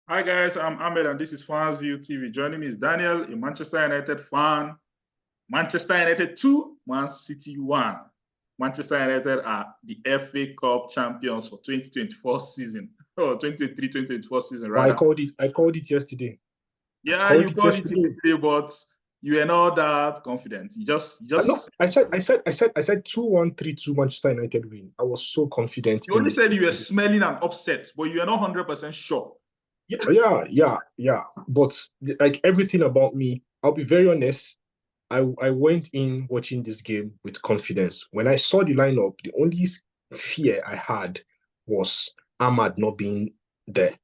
Hi guys, I'm Ahmed and this is Fans View TV. Joining me is Daniel, a Manchester United fan. Manchester United 2, Man City 1. Manchester United are the FA Cup champions for 2024 season. Or 2023-2024 season, Well, rather. I called it yesterday. Yeah, you called it yesterday, but you were not that confident. You just No, I said 2-1, 3-2 Manchester United win. I was so confident you in only it. said you were smelling an upset, but you are not 100% sure. Yeah. But like everything about me, I'll be very honest. I went in watching this game with confidence. When I saw the lineup, the only fear I had was Ahmad not being there.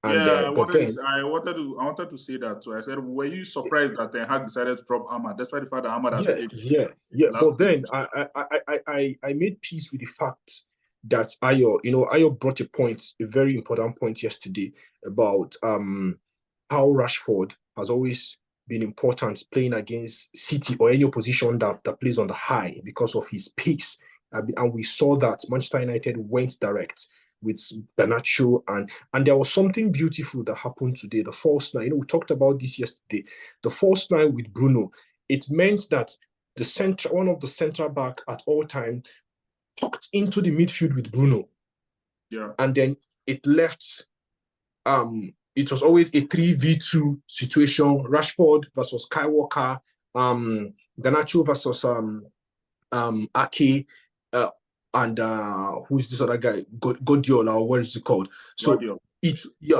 And Yeah, but then I wanted to say that too. I said, were you surprised that Ten Hag decided to drop Ahmad? That's why the fact that Ahmad has played last But week. then I made peace with the fact that Ayo brought a very important point yesterday about how Rashford has always been important playing against City or any opposition that plays on the high because of his pace. And we saw that Manchester United went direct with Garnacho, and there was something beautiful that happened today. The false nine, we talked about this yesterday. The false nine with Bruno, it meant that one of the centre back at all time tucked into the midfield with Bruno. Yeah. And then it left it was always a 3v2 situation. Rashford versus Kyle Walker, Garnacho versus Ake, and who's this other guy? Guardiola, or what is it called? So Guardiola.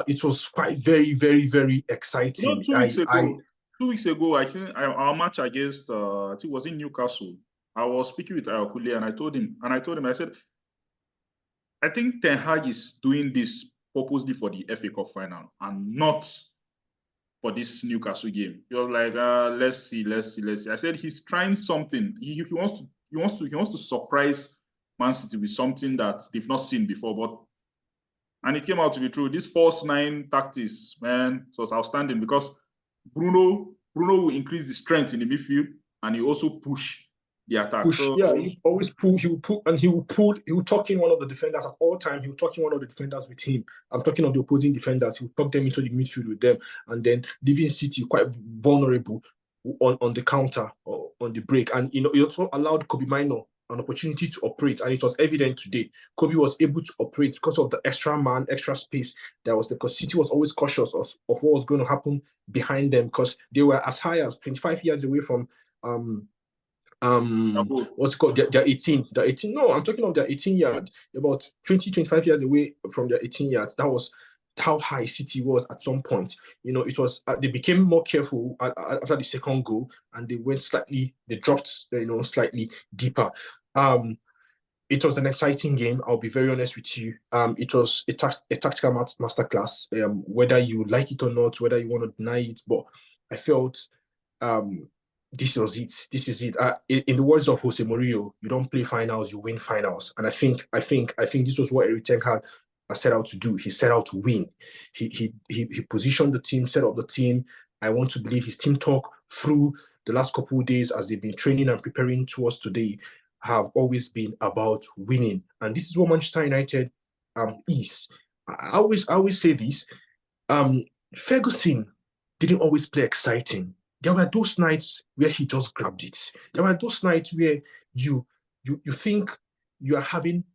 it was quite very, very, very exciting. 2 weeks ago, I think our match against I think it was in Newcastle. I was speaking with Ayokule and I told him, I said, I think Ten Hag is doing this purposely for the FA Cup final and not for this Newcastle game. He was like, let's see. I said he's trying something. He wants to surprise Man City with something that they've not seen before. And it came out to be true. This false nine tactics, man, it was outstanding because Bruno will increase the strength in the midfield and he also push the attack. He always pull, he will tuck in one of the defenders at all time. He will tuck in one of the defenders with him. I'm talking of the opposing defenders. He will tuck them into the midfield with them, and then leaving City quite vulnerable on the counter or on the break. And he also allowed Kobe Mino an opportunity to operate, and it was evident today. Kobe was able to operate because of the extra space that was there, because City was always cautious of what was going to happen behind them, because they were as high as 25 yards away from what's it called? They're 18. They're 18. No, I'm talking of their 18 yard, about 20, 25 yards away from their 18 yards. That was how high City was at some point. It was they became more careful after the second goal, and they dropped, slightly deeper. It was an exciting game. I'll be very honest with you. It was a tactical masterclass. Whether you like it or not, whether you want to deny it, but I felt this was it. This is it. In the words of Jose Mourinho, you don't play finals, you win finals. And I think this was what Erik ten Hag set out to do. He set out to win. He positioned the team, set up the team. I want to believe his team talk through the last couple of days as they've been training and preparing towards today have always been about winning. And this is what Manchester United is. I always say this. Ferguson didn't always play exciting. There were those nights where he just grabbed it. There were those nights where you think you are having,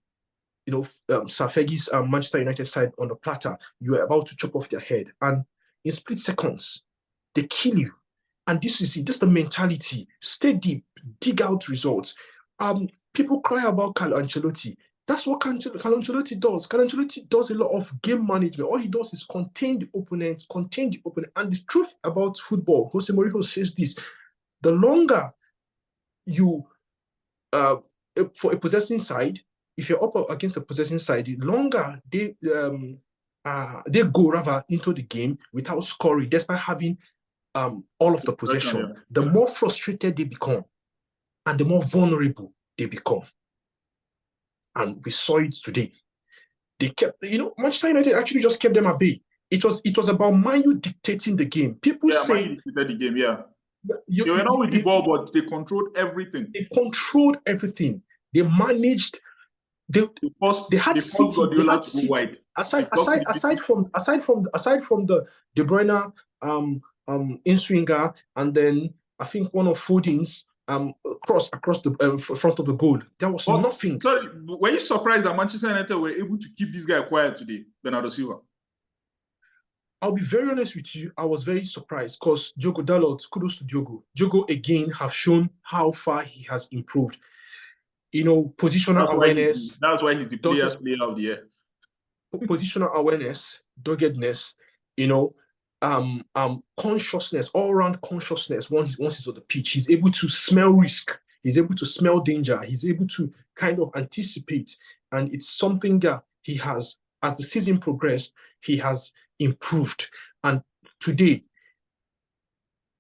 Sir Fergie's Manchester United side on the platter. You are about to chop off their head, and in split seconds, they kill you. And this is it. This is the mentality. Stay deep, dig out results. People cry about Carlo Ancelotti. That's what Carlo Ancelotti does. Carlo Ancelotti does a lot of game management. All he does is contain the opponent. And the truth about football, Jose Mourinho says this: the longer you, for a possessing side, if you're up against a possessing side, the longer they go rather into the game without scoring, despite having all of the possession, the more frustrated they become, and the more vulnerable they become. And we saw it today. They kept, Manchester United actually just kept them at bay. It was about Man U dictating the game. People say Man U dictated the game, yeah. They were not with the ball, but they controlled everything. They controlled everything. They managed. They had City. aside Talk to aside the aside people. from the De Bruyne in swinger, and then I think one of Foden's cross across the front of the goal. There was But nothing. sorry, were you surprised that Manchester United were able to keep this guy quiet today, Bernardo Silva? I'll be very honest with you. I was very surprised because Diogo Dalot, kudos to Diogo. Diogo again have shown how far he has improved. Positional awareness, That's why he's the dogged, players player of the year. positional awareness, doggedness, consciousness, all-round consciousness. Once he's on the pitch, he's able to smell risk. He's able to smell danger. He's able to kind of anticipate, and it's something that he has, as the season progressed, he has improved. And today,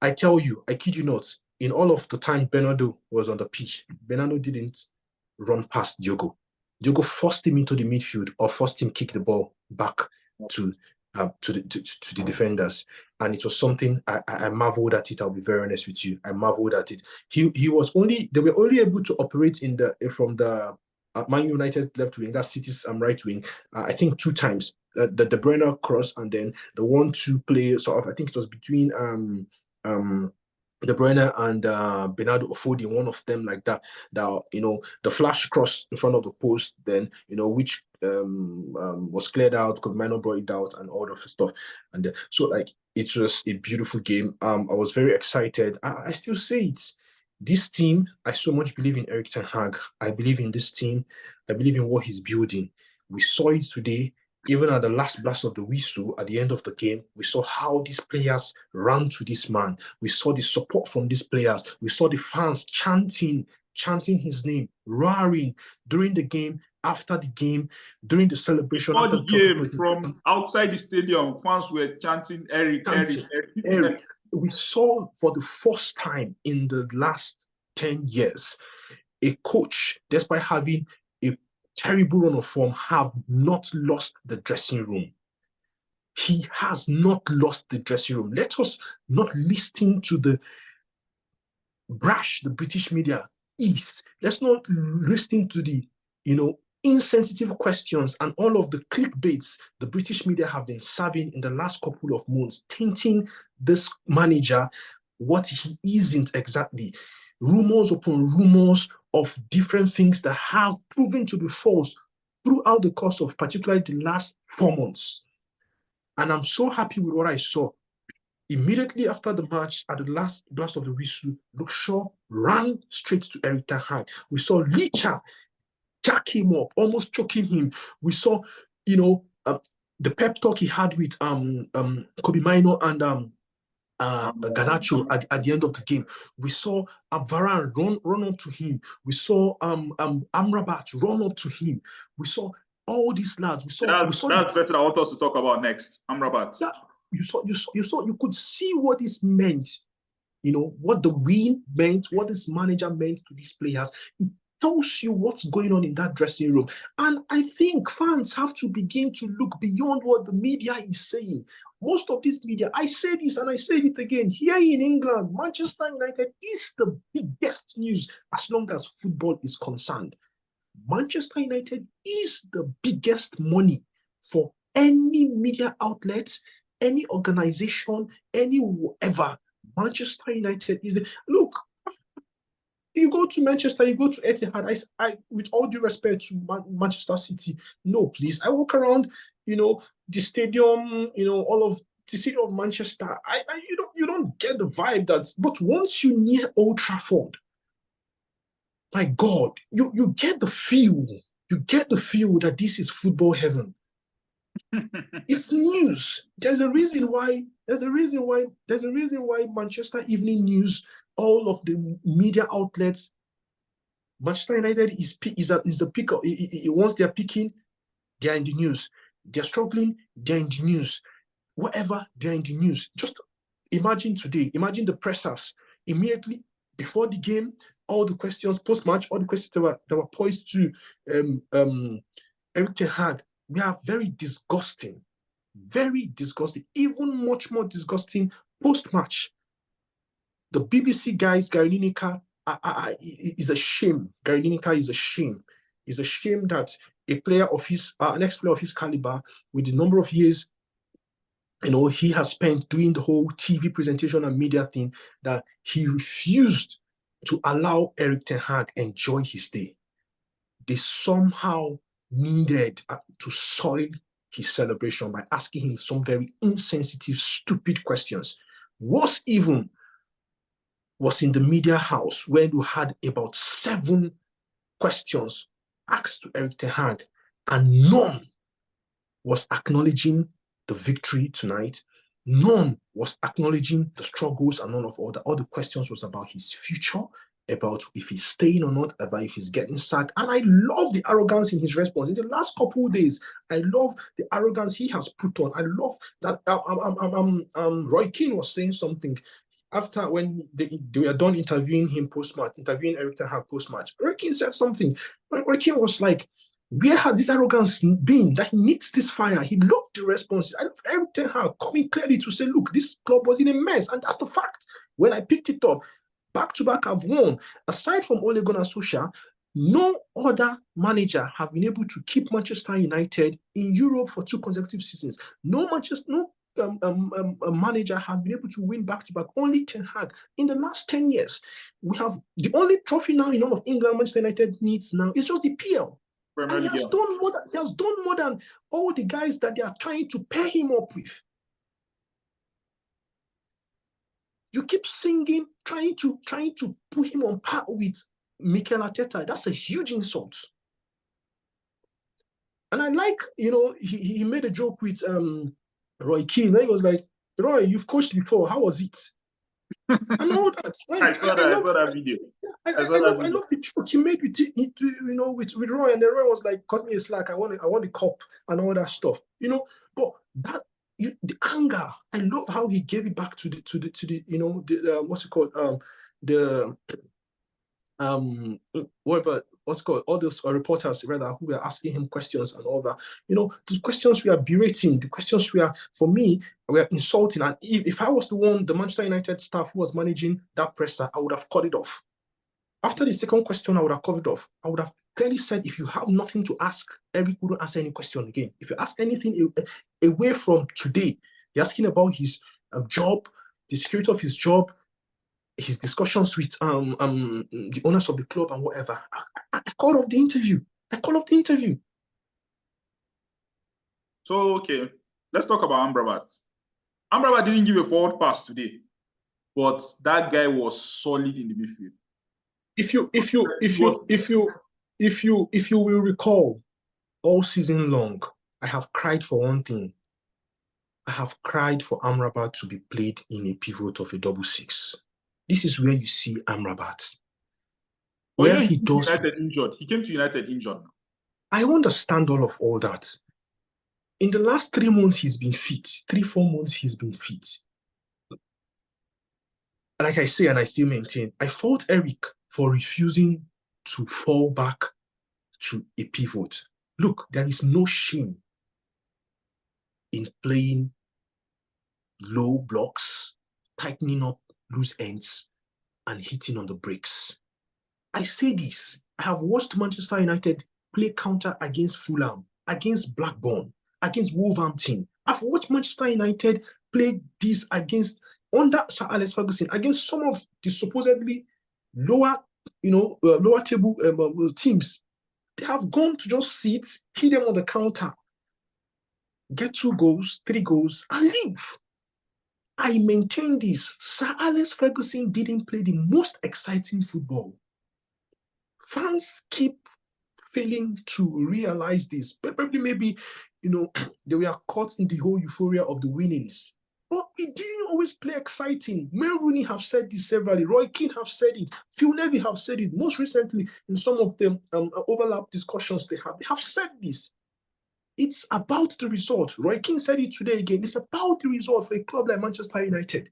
I tell you, I kid you not, in all of the time Bernardo was on the pitch, Bernardo didn't run past Diogo. Diogo forced him into the midfield or forced him kick the ball back to the defenders, and it was something I marveled at it. I'll be very honest with you, I marveled at it. They were only able to operate from the Man United left wing, that's City's right wing, I think 2 times. The De Bruyne cross, and then the 1-2 play. Sort of, I think it was between De Bruyne and Bernardo Ofodi, one of them like that. The flash cross in front of the post, then which was cleared out, Minor brought it out, and all of the stuff. And so like it was a beautiful game. I was very excited. I still say it. This team, I so much believe in Erik ten Hag. I believe in this team. I believe in what he's building. We saw it today. Even at the last blast of the whistle, at the end of the game, we saw how these players ran to this man. We saw the support from these players. We saw the fans chanting his name, roaring during the game, after the game, during the celebration. After the game, from outside the stadium, fans were chanting Eric. We saw for the first time in the last 10 years, a coach, despite having a terrible run of form, have not lost the dressing room. He has not lost the dressing room. Let us not listen to the brash the British media is. Let's not listen to the, insensitive questions and all of the clickbaits the British media have been serving in the last couple of months, tainting this manager what he isn't exactly. Rumors upon rumors of different things that have proven to be false throughout the course of particularly the last 4 months. And I'm so happy with what I saw. Immediately after the match, at the last blast of the whistle, Luke Shaw ran straight to Erik ten Hag. We saw Licha jack him up, almost choking him. We saw, the pep talk he had with Kobe Mino and Garnacho at the end of the game. We saw Varane run up to him. We saw Amrabat run up to him. We saw all these lads. That's better. I want us to talk about next. Amrabat. Yeah, you could see what this meant. What the win meant, what this manager meant to these players. It tells you what's going on in that dressing room. And I think fans have to begin to look beyond what the media is saying. Most of this media, I say this and I say it again, here in England, Manchester United is the biggest news as long as football is concerned. Manchester United is the biggest money for any media outlet, any organization, any whatever. Manchester United is look. You go to Manchester, you go to Etihad. I with all due respect to Manchester City, no, please. I walk around, the stadium, all of the city of Manchester. You don't get the vibe but once you near Old Trafford, my God, you get the feel. You get the feel that this is football heaven. It's news. There's a reason why Manchester Evening News, all of the media outlets, Manchester United is the picker. Once they're picking, they're in the news. They're struggling, they're in the news. Whatever, they're in the news. Just imagine today. Imagine the pressers immediately before the game. All the questions post-match, all the questions that were posed to Erik ten Hag, we are very disgusting. Very disgusting. Even much more disgusting post-match. The BBC guys, Gary Lineker, is a shame. Gary Lineker is a shame. It's a shame that a player of his, an ex-player of his caliber, with the number of years he has spent doing the whole TV presentation and media thing, that he refused to allow Erik ten Hag enjoy his day. They somehow needed to soil his celebration by asking him some very insensitive, stupid questions. Worse even was in the media house when we had about 7 questions asked to Erik ten Hag, and none was acknowledging the victory tonight. None was acknowledging the struggles, and none of all the questions was about his future, about if he's staying or not, about if he's getting sacked. And I love the arrogance in his response. In the last couple of days, I love the arrogance he has put on. I love that Roy Keane was saying something after, when they were done interviewing him post-match, interviewing Erik ten Hag post-match. Roy Keane said something. Roy Keane was like, where has this arrogance been that he needs this fire? He loved the response. I love Erik ten Hag coming clearly to say, look, this club was in a mess. And that's the fact. When I picked it up, back-to-back I've won. Aside from Ole Gunnar Solskjaer, no other manager have been able to keep Manchester United in Europe for 2 consecutive seasons. No manager has been able to win back-to-back. Only Ten Hag. In the last 10 years, we have the only trophy now in all of England Manchester United needs now is just the PL. And he has done more than all the guys that they are trying to pair him up with. You keep singing, trying to put him on par with Mikel Arteta. That's a huge insult. And I like, he made a joke with Roy Keane. He was like, Roy, you've coached before. How was it? And all that. I saw that video. I love the joke he made with Roy, and then Roy was like, cut me a slack. I want the cup and all that stuff. But that the anger, I love how he gave it back to the what's it called? All those reporters rather who were asking him questions and all that. The questions we are berating, the questions we are insulting. And if I was the Manchester United staff who was managing that presser, I would have cut it off. After the second question, I would have cut it off. I would have clearly said, if you have nothing to ask, Erik wouldn't answer any question again. If you ask anything away from today, you're asking about his job, the security of his job, his discussions with the owners of the club and whatever. I called off the interview. So, okay, let's talk about Amrabat. Amrabat didn't give a forward pass today, but that guy was solid in the midfield. If you will recall, all season long, I have cried for one thing. I have cried for Amrabat to be played in a pivot of a 6-6. This is where you see Amrabat. Where he does. He came to United injured. I understand all that. In the last 3 months, he's been fit. 3-4 months, he's been fit. Like I say, and I still maintain, I fault Erik for refusing to fall back to a pivot. Look, there is no shame in playing low blocks, tightening up loose ends, and hitting on the brakes. I say this. I have watched Manchester United play counter against Fulham, against Blackburn, against Wolverhampton. I've watched Manchester United play this under Sir Alex Ferguson, against some of the supposedly lower table teams. They have gone to just sit, hit them on the counter, get 2 goals, 3 goals, and leave. I maintain this. Sir Alex Ferguson didn't play the most exciting football. Fans keep failing to realize this. Probably maybe, they were caught in the whole euphoria of the winnings. But we didn't always play exciting. Wayne Rooney have said this severally. Roy Keane have said it. Phil Neville have said it. Most recently, in some of the overlap discussions they have said this. It's about the result. Roy Keane said it today again. It's about the result for a club like Manchester United.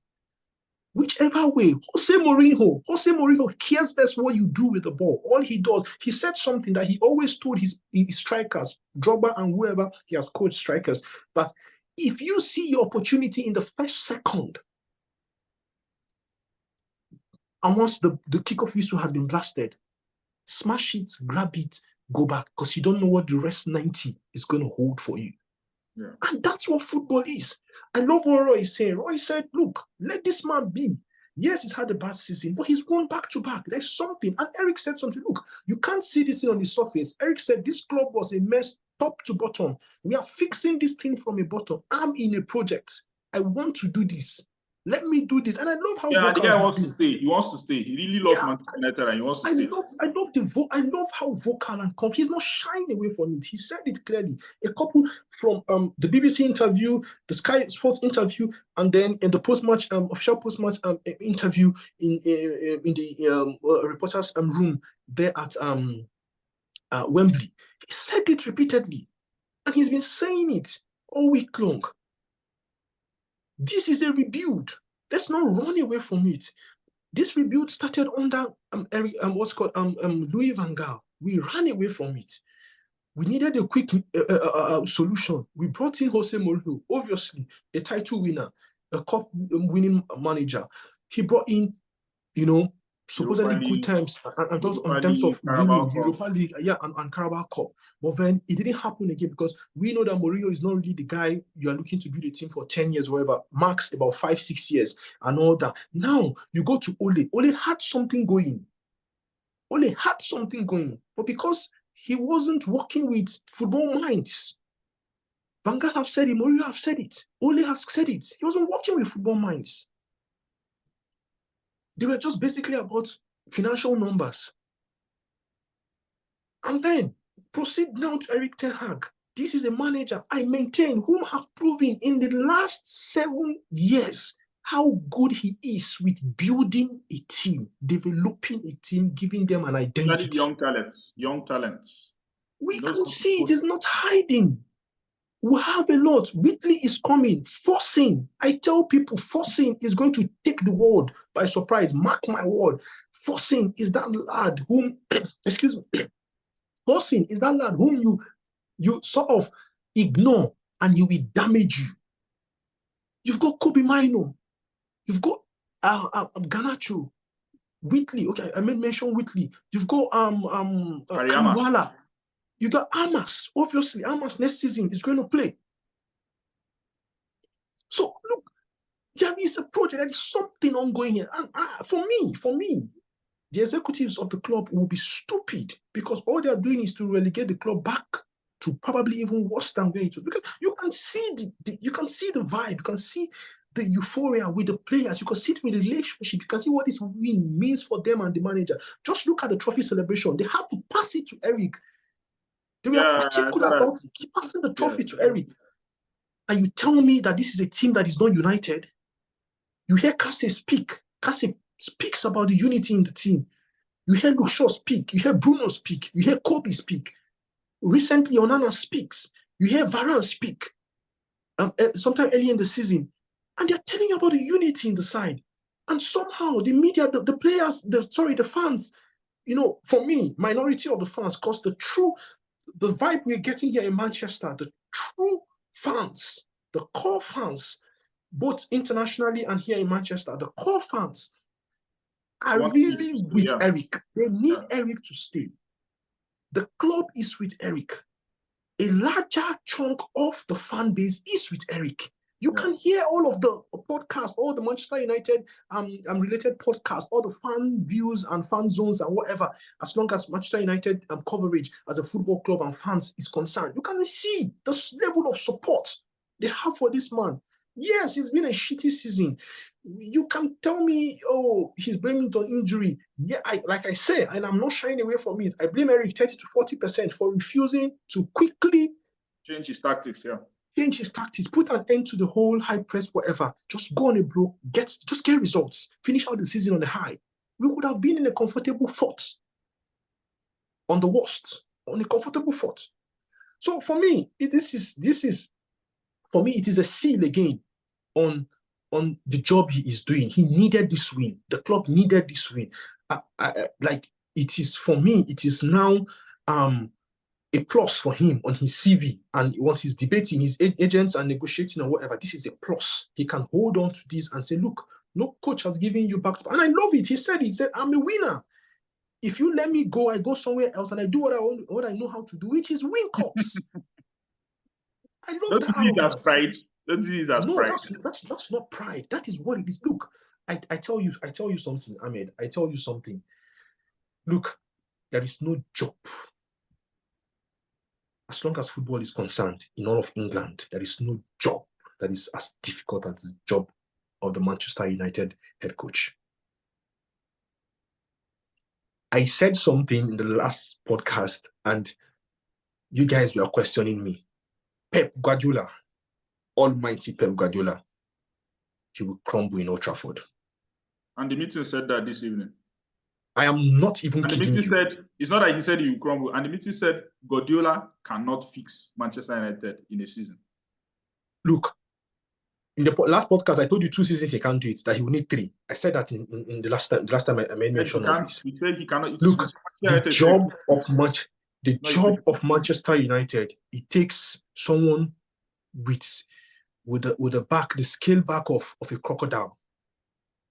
Whichever way, Jose Mourinho cares less what you do with the ball. All he does, he said something that he always told his strikers, Drogba and whoever he has coached strikers. But if you see your opportunity in the first second, and once the kickoff whistle has been blasted, smash it, grab it, go back because you don't know what the rest 90 is going to hold for you. Yeah. And that's what football is. I love what Roy is saying. Roy said, look, let this man be. Yes, he's had a bad season, but he's won back to back. There's something. And Eric said something. Look, you can't see this thing on the surface. Eric said this club was a mess top to bottom. We are fixing this thing from a bottom. I'm in a project. I want to do this. Let me do this. And I love how the guy wants been. to stay. He wants to stay. He really loves Manchester United and he wants to stay. I love how vocal and calm. He's not shying away from it. He said it clearly. A couple from the BBC interview, the Sky Sports interview, and then in the post-match, official post-match interview in the reporters' room there at Wembley. He said it repeatedly. And he's been saying it all week long. This is a rebuild. Let's not run away from it. This rebuild started under Louis van Gaal. We ran away from it. We needed a quick solution. We brought in Jose Mourinho, obviously a title winner, a cup-winning manager. He brought in, supposedly good times in terms of winning Europa League, and Carabao Cup. But then it didn't happen again because we know that Mourinho is not really the guy you are looking to build a team for 10 years, whatever, max about 5-6 years and all that. Now you go to Ole. Ole had something going. But because he wasn't working with football minds, Van Gaal have said it, Mourinho have said it, Ole has said it. He wasn't working with football minds. They were just basically about financial numbers. And then proceed now to Erik ten Hag. This is a manager I maintain whom have proven in the last 7 years how good he is with building a team, developing a team, giving them an identity. Young talents. We can see it is not hiding. We have a lot. Whitley is coming. Forcing. I tell people, Forcing is going to take the world by surprise. Mark my word. Forcing is that lad whom, excuse me, Forcing is that lad whom you sort of ignore and he will damage you. You've got Kobe Mino. You've got Garnacho. Whitley. Okay, I mention Whitley. You've got Kamwala. You got Amas. Obviously, Amas next season is going to play. So, look, there is a project. There is something ongoing here. And for me, the executives of the club will be stupid because all they are doing is to relegate the club back to probably even worse than where it was. Because you can see you can see the vibe. You can see the euphoria with the players. You can see it with the relationship. You can see what this win means for them and the manager. Just look at the trophy celebration. They have to pass it to Eric. They were particular about passing the trophy to Eric. And you tell me that this is a team that is not united? You hear Kase speak. Kase speaks about the unity in the team. You hear Luke Shaw speak. You hear Bruno speak. You hear Kobe speak. Recently, Onana speaks. You hear Varane speak. Sometime early in the season. And they're telling you about the unity in the side. And somehow the media, the players, the fans, for me, minority of the fans, because the vibe we're getting here in Manchester, the true fans, the core fans, both internationally and here in Manchester, the core fans are really with Eric. They need Eric to stay. The club is with Eric. A larger chunk of the fan base is with Eric. You can hear all of the podcasts, all the Manchester United related podcasts, all the fan views and fan zones and whatever, as long as Manchester United coverage as a football club and fans is concerned. You can see the level of support they have for this man. Yes, it's been a shitty season. You can tell me, he's blaming it on injury. Yeah, like I say, and I'm not shying away from it. I blame Eric 30 to 40% for refusing to quickly change his tactics, change his tactics, put an end to the whole high press, whatever. Just go on a blow, just get results, finish out the season on a high. We would have been in a comfortable fourth. On the worst, on a comfortable fourth. So for me, this is for me, it is a seal again on the job he is doing. He needed this win. The club needed this win. It is, for me, it is now a plus for him on his CV. And once he's debating his agents and negotiating or whatever, this is a plus. He can hold on to this and say, look, no coach has given you back to back. And I love it. He said, I'm a winner. If you let me go, I go somewhere else and I do what I know how to do, which is win cups. I love Don't that see it as arrogance. pride. Don't see it as No, pride. that's not pride. That is what it is. Look, I tell you something, Ahmed. I tell you something. Look, there is no job. As long as football is concerned, in all of England, there is no job that is as difficult as the job of the Manchester United head coach. I said something in the last podcast, and you guys were questioning me. Pep Guardiola, almighty Pep Guardiola, he will crumble in Old Trafford. And the meeting said that this evening. I am not even And the kidding meeting you. said, it's not like he said he will crumble. And the meeting said Guardiola cannot fix Manchester United in a season. Look, in the last podcast, I told you 2 seasons he can't do it, that he will need 3. I said that in the last time I made mention of this. He said he cannot. Look, the job of Manchester United, it takes someone with the scale back of a crocodile.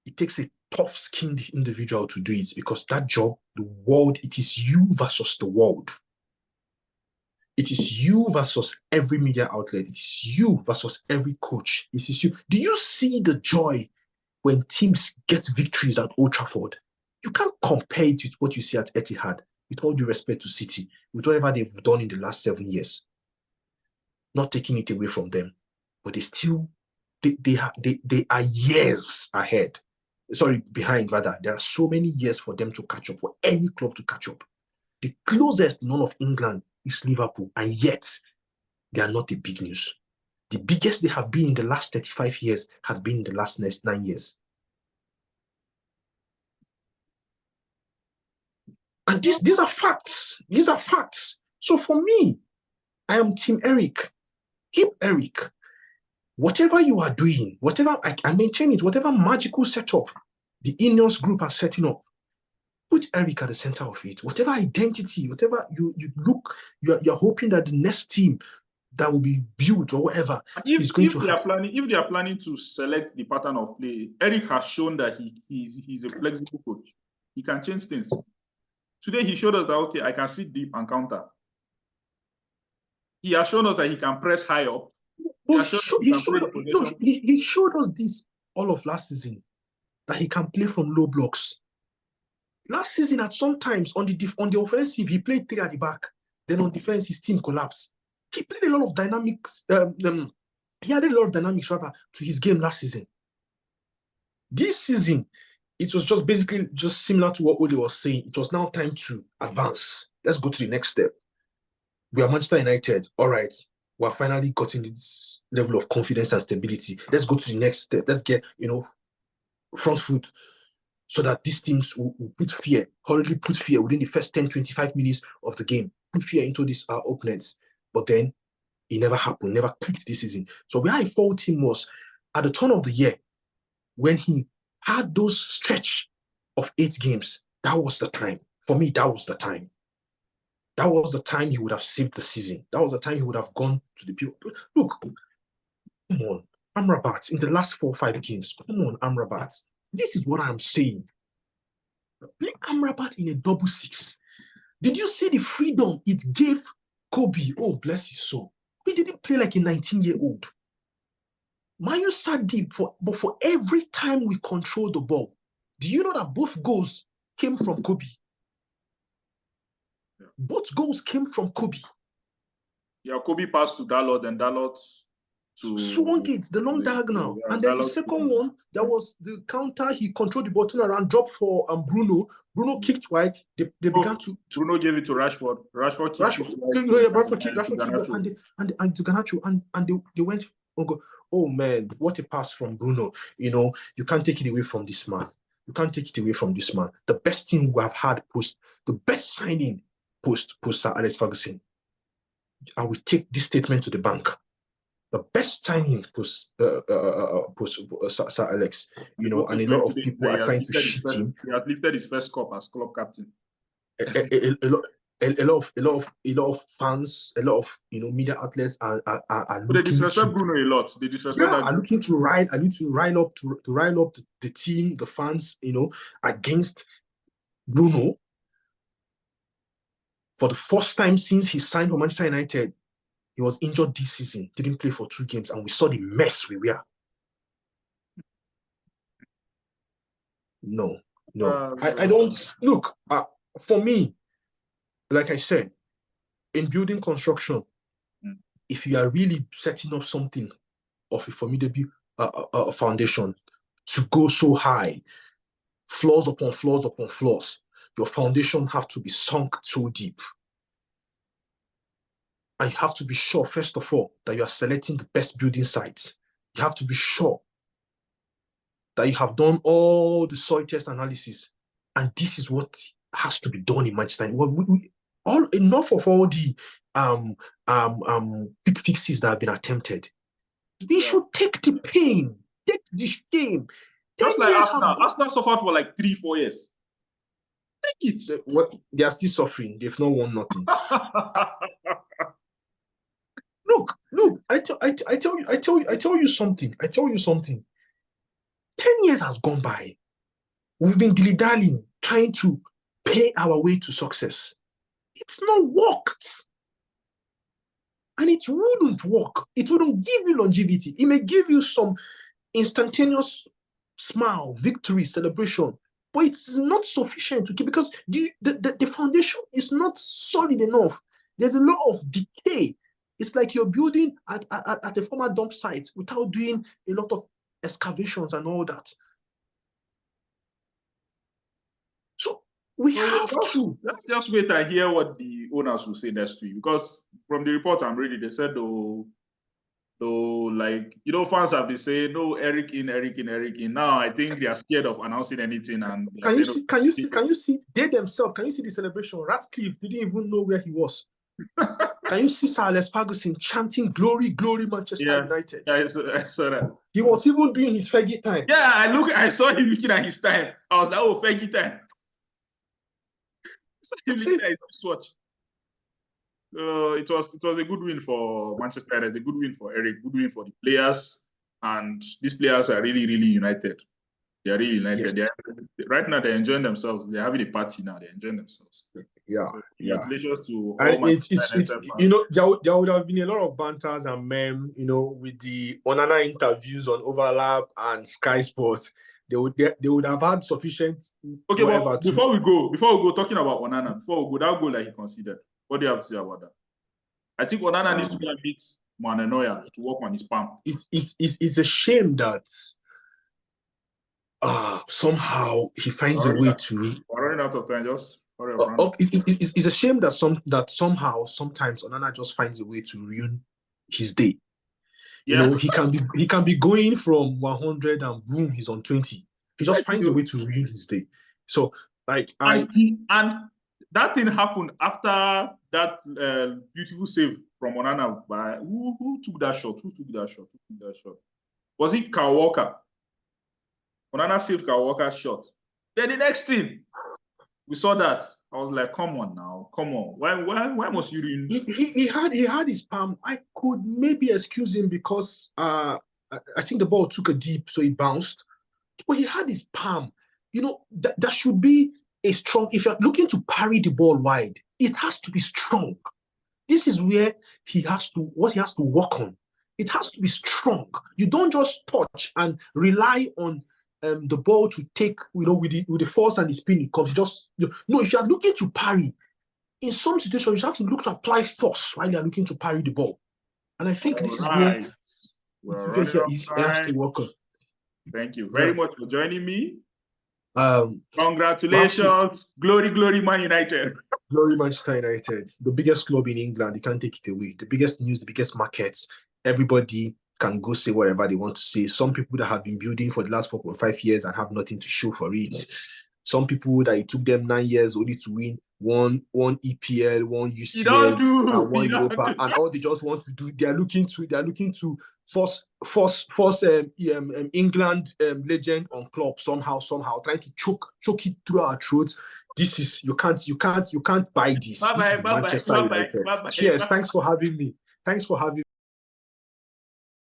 It takes a tough-skinned individual to do it, because that job, it is you versus the world. It is you versus every media outlet. It is you versus every coach. It is you. Do you see the joy when teams get victories at Old Trafford? You can't compare it with what you see at Etihad, with all due respect to City, with whatever they've done in the last 7 years. Not taking it away from them, but they are years ahead. Sorry, behind rather. There are so many years for them to catch up, for any club to catch up. The closest in all of England is Liverpool, and yet they are not the big news. The biggest they have been in the last 35 years has been in the last 9 years. And these are facts. These are facts. So for me, I am Team Eric. Keep Eric. Whatever you are doing, whatever I maintain it, whatever magical setup the Ineos group are setting up, put Eric at the center of it. Whatever identity, whatever you're hoping that the next team that will be built or whatever is going to happen. If they are planning to select the pattern of play, Eric has shown that he's a flexible coach. He can change things. Today he showed us that, okay, I can sit deep and counter. He has shown us that he can press high up. He showed us this all of last season, that he can play from low blocks. Last season, at some times on the offensive, he played 3 at the back. Then on defense, his team collapsed. He played a lot of dynamics. He added a lot of dynamics rather to his game last season. This season, it was basically similar to what Ole was saying. It was now time to advance. Let's go to the next step. We are Manchester United. All right. We have finally gotten this level of confidence and stability. Let's go to the next step. Let's get, front foot, so that these teams will hurriedly put fear within the first 10, 25 minutes of the game. Put fear into these opponents. But then it never happened, never clicked this season. So where I fault him was at the turn of the year, when he had those stretch of 8 games. That was the time. For me, that was the time. That was the time he would have saved the season. That was the time he would have gone to the people. Look, come on, Amrabat in the last 4 or 5 games. Come on, Amrabat. This is what I'm saying. Play Amrabat in a 6-6. Did you see the freedom it gave Kobe? Oh, bless his soul. He didn't play like a 19-year-old. Manu sat deep, but for every time we control the ball, do you know that both goals came from Kobe? Yeah. Both goals came from Kobe. Yeah, Kobe passed to Dalot, and Dalot swung it, the long diagonal. And then the second one, that was the counter. He controlled the ball, turned around, dropped for Bruno. Bruno kicked wide. They began to. Bruno gave it to Rashford. Rashford kicked and to Garnacho, and they went. Oh man, what a pass from Bruno. You can't take it away from this man. You can't take it away from this man. The best team we have had the best signing post Sir Alex Ferguson. I will take this statement to the bank. The best signing post Sir Alex, and a lot of people are trying to shit him. He has lifted his first cup as club captain. A lot of fans, a lot of media outlets are looking. They disrespect Bruno a lot. They disrespect. Are looking to rile. I need to rile up the team, the fans, against Bruno. for the first time since he signed for Manchester United, he was injured this season, didn't play for 2 games, and we saw the mess we were. No. I don't look. For me, like I said, in building construction, if you are really setting up something of a formidable foundation to go so high, floors upon floors upon floors, your foundation have to be sunk so deep. And you have to be sure, first of all, that you are selecting the best building sites. You have to be sure that you have done all the soil test analysis. And this is what has to be done in Manchester. Enough of all the quick fixes that have been attempted. We should take the pain, take the shame. Just like Arsenal. Arsenal suffered for like 3-4 years. Take it. They are still suffering. They've not won nothing. Look, I tell you something. 10 years has gone by. We've been dilly-dallying, trying to pay our way to success. It's not worked. And it wouldn't work. It wouldn't give you longevity. It may give you some instantaneous smile, victory, celebration, but it's not sufficient to keep, because the foundation is not solid enough. There's a lot of decay. It's like you're building at a former dump site without doing a lot of excavations and all that. So we have to. Let's just wait and hear what the owners will say next week. Because from the report I'm reading, they said though, like, fans have been saying, no, Eric in. Now I think they are scared of announcing anything. And can you see they themselves? Can you see the celebration? Ratcliffe didn't even know where he was. Can you see Sir Alex Ferguson chanting "Glory, glory, Manchester United"? Yeah, I saw that. He was even doing his Fergie time. Yeah, I saw him looking at his time. I was like, oh, Fergie time. Watch. It was a good win for Manchester United, a good win for Eric, good win for the players, and these players are really, really united. They are really united. Yes. Right now, they're enjoying themselves. They're having a party now. They're enjoying themselves. Yeah. Congratulations to all there would have been a lot of banters and meme, with the Onana interviews on Overlap and Sky Sports. They would have had sufficient. Okay, well, before we go, talking about Onana, before we go, that goal that he considered, what do you have to say about that? I think Onana needs to go and beat Manuel Neuer to work on his palm. It's a shame that somehow he finds a way to. We're running out of time. Just hurry up. It's a shame that sometimes Onana just finds a way to ruin his day. Yeah. He can be going from 100 and boom, he's on 20. He just finds a way to ruin his day. So and that thing happened after that beautiful save from Onana by who took that shot? Was it Kyle Walker? Onana saved Kyle Walker's shot. Then the next thing, we saw that. I was like, come on now. Come on. Why must you ruin? He had his palm. I could maybe excuse him because I think the ball took a deep, so it bounced. But he had his palm. That should be a strong. If you're looking to parry the ball wide, it has to be strong. This is where he has to work on. It has to be strong. You don't just touch and rely on the ball to take, with the force and the spin it comes. If you are looking to parry, in some situations you have to look to apply force while you are looking to parry the ball. And I think this is where he has to work on. Thank you very much for joining me. Congratulations, glory, Man United. Glory, Manchester United, the biggest club in England. You can't take it away. The biggest news, the biggest markets. Everybody can go say whatever they want to say. Some people that have been building for the last 4.5 years and have nothing to show for it. Some people that it took them 9 years only to win one EPL, one UCL, and one Europa, and all they just want to do, they are looking to force England legend on club somehow, trying to choke it through our throats. This is you can't buy this. This is Manchester United. Cheers. Thanks for having me.